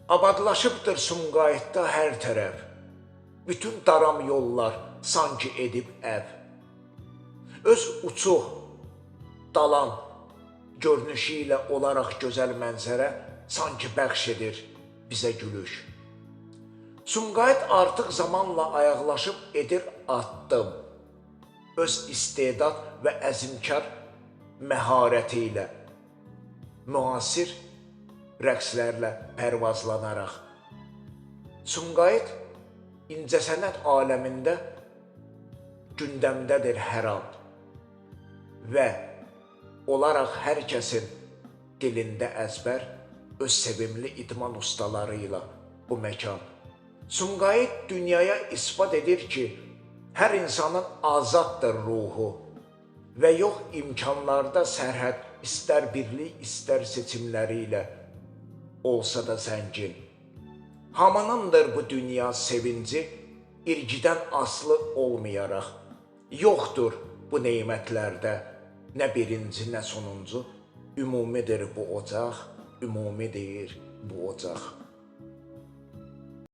Abadlaşıbdır Sumqayıtda hər tərəf, bütün daram yollar sanki edib əv. Öz uçuq, dalan, görünüşü ilə olaraq gözəl mənzərə sanki bəxş edir bizə gülüş. Sumqayıt artıq zamanla ayaqlaşıb edir addım, öz istedad və əzimkar məharəti ilə, müasir rəqslərlə pərvazlanaraq. Sumqayıt incəsənət aləmində gündəmdədir hər an və olaraq hər kəsin dilində əzbər öz sevimli idman ustaları ilə bu məkan. Sumqayıt dünyaya isbat edir ki, hər insanın azaddır ruhu və yox imkanlarda sərhəd, istər birlik, istər seçimləri ilə olsa da zəngin. Hamınındır bu dünya sevinci, irgidən aslı olmayaraq. Yoxdur bu neymətlərdə nə birinci, nə sonuncu, ümumidir bu ocaq, ümumidir bu ocaq.